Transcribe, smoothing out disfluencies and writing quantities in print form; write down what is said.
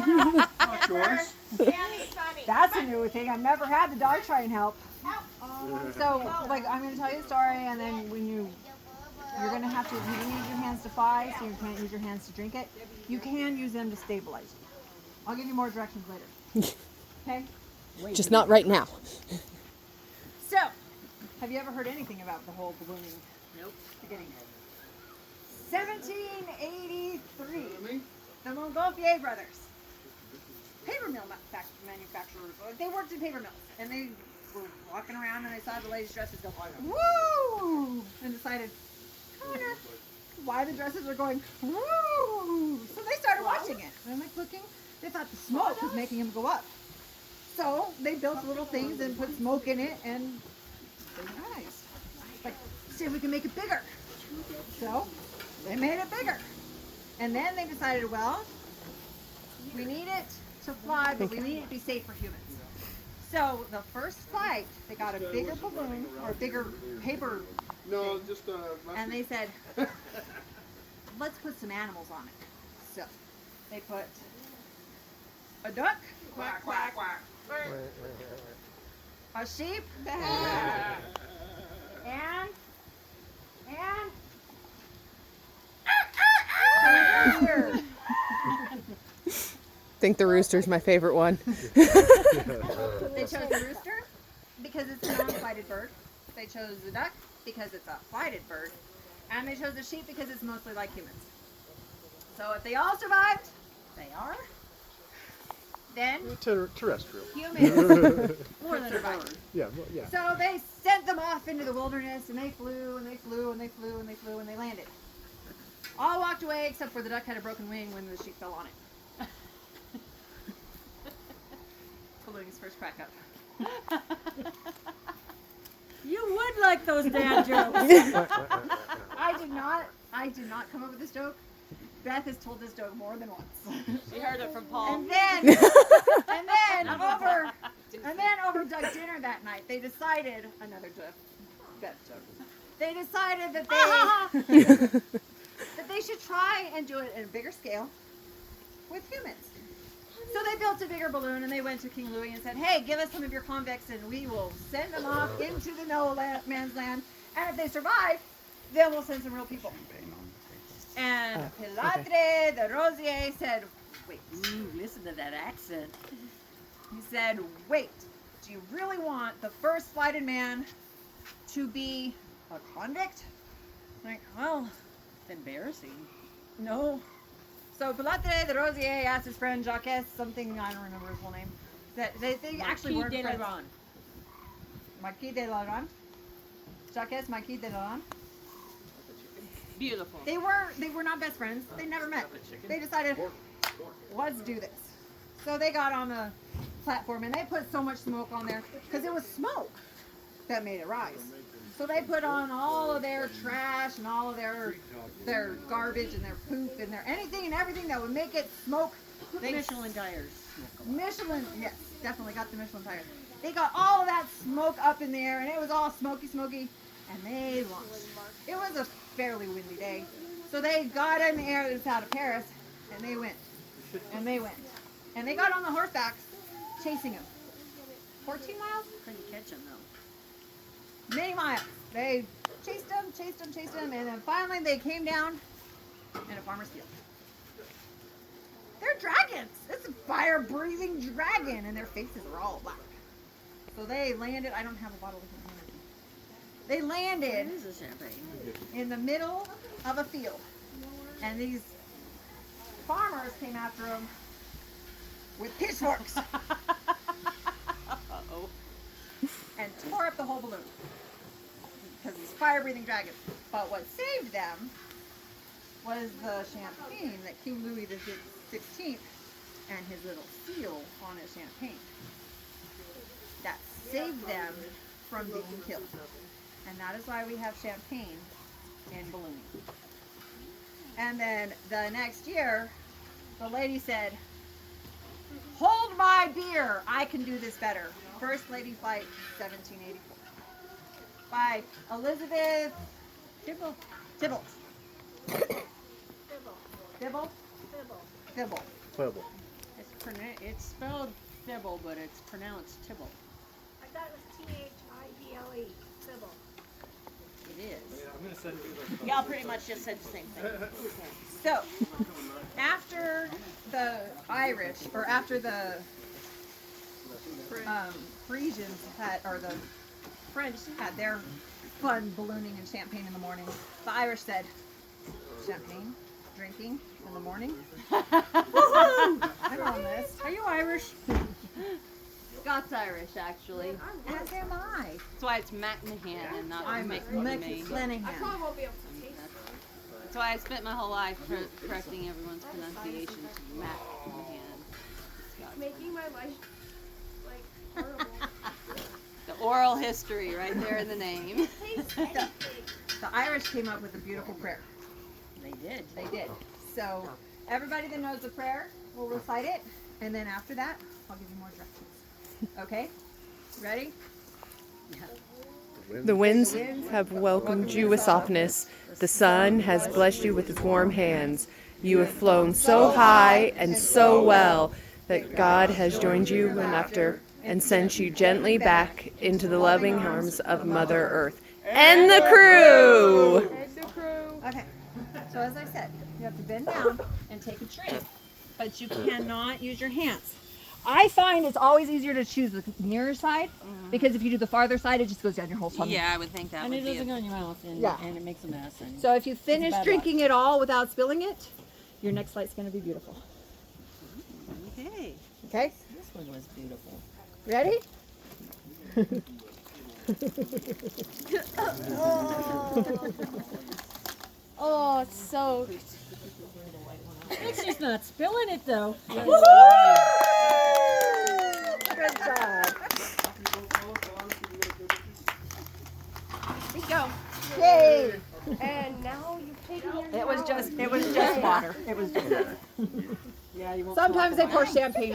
Not yours. That's a new thing. I've never had the dog try and help. So, like, I'm going to tell you a story, and then when you're going to have to, you can use your hands to fly, so you can't use your hands to drink it. You can use them to stabilize you. I'll give you more directions later. Okay? Just not right now. So, have you ever heard anything about the whole ballooning? Nope. Beginning. 1783, the Montgolfier brothers, paper mill manufacturers. They worked in paper mills, and they were walking around, and they saw the ladies' dresses go, woo, and decided, I wonder why the dresses are going, woo. So they started watching it, and like looking. They thought the smoke was making them go up. So they built little things and put smoke in it, and they realized, like, see if we can make it bigger. So they made it bigger. And then they decided, well, we need it to fly, but we need it to be safe for humans. So the first flight, they got a bigger balloon, or a bigger paper No, thing, just and they said, let's put some animals on it. So they put a duck, quack, quack, quack. a sheep, and a deer. I think the rooster's my favorite one. They chose the rooster because it's a non-flighted bird. They chose the duck because it's a flighted bird. And they chose the sheep because it's mostly like humans. So if they all survived, they are, then Terrestrial. humans more survived. Yeah, yeah. So they sent them off into the wilderness, and they flew, and they flew, and they flew, and they flew, and they landed. All walked away except for the duck had a broken wing when the sheep fell on it. Ballooning's first crack up. You would like those dad jokes. I did not come up with this joke. Beth has told this joke more than once. She heard it from Paul. And then over Doug dinner that night, they decided another joke. Beth joke. They decided that they should try and do it at a bigger scale with humans. So they built a bigger balloon, and they went to King Louis and said, hey, give us some of your convicts, and we will send them off into the no man's land. And if they survive, then we'll send some real people. And Pilatre de Rosier said, wait. Ooh, listen to that accent. He said, wait, do you really want the first flighted man to be a convict? Like, well, It's embarrassing. no. So Pilatre de Rosier asked his friend Jacques something, I don't remember his whole name, that they actually weren't friends. Marquis de Laurent. Jacques Marquis de Laurent. Beautiful. They were not best friends. They never met. They decided, let's do this. So they got on the platform, and they put so much smoke on there because it was smoke that made it rise. So they put on all of their trash and all of their garbage and their poop and their anything and everything that would make it smoke. Michelin tires. Michelin, yes, definitely got the Michelin tires. They got all of that smoke up in there, and it was all smoky, and they launched. It was a fairly windy day. So they got in the air that's out of Paris, and they went. And they went. And they got on the horsebacks, chasing them. 14 miles? Couldn't catch them though. Many miles. They chased them, and then finally they came down in a farmer's field. They're dragons. It's a fire-breathing dragon, and their faces are all black. So they landed. I don't have a bottle of champagne. They landed It is a champagne. in the middle of a field, and these farmers came after them with pitchforks Uh-oh. and tore up the whole balloon because these fire-breathing dragons. But what saved them was the champagne that King Louis XVI and his little seal on his champagne. That saved them from being killed. And that is why we have champagne in ballooning. And then the next year, the lady said, hold my beer, I can do this better. First Lady Flight, 1784. By Elizabeth Dibble. Dibble. Dibble? Dibble. Pebble. it's spelled Thibble, but it's pronounced Tibble. I thought it was Thible. Sybil. It is. I'm gonna send you Y'all pretty much just said the same thing. So, after the Irish, or after the Parisians had, or the French had their fun ballooning and champagne in the morning, the Irish said, champagne, drinking in the morning. Woohoo! I'm on this. Are you Irish? Scots Irish, actually. As am I. That's why it's McMahon and not I'm McMahon. Flanagan. Probably won't be able to taste it. That's why I spent my whole life correcting everyone's pronunciation to McMahon. Making my life like horrible. The oral history right there in the name. Taste anything. The Irish came up with a beautiful prayer. They did. They did. So everybody that knows the prayer will recite it, and then after that, I'll give you more directions. Okay? Ready? The winds have welcomed you with softness. The sun has blessed you with its warm hands. You have flown so high and so well that God has joined you in laughter and sent you gently back into the loving arms of Mother Earth. And the crew! Okay. So as I said, you have to bend down and take a drink, but you cannot use your hands. I find it's always easier to choose the nearer side because if you do the farther side, it just goes down your whole tummy. Yeah, I would think that And would it be doesn't go in your mouth, and, Yeah. and it makes a mess. And So if you finish bad drinking it all without spilling it, your next flight's going to be beautiful. Okay. Okay? this one was beautiful. Ready? Oh, it's so. She's not spilling it though. Good job. Here you go. Yay! And now you've taken your It was just water. It was just water. Yeah, you won't. Sometimes they pour champagne on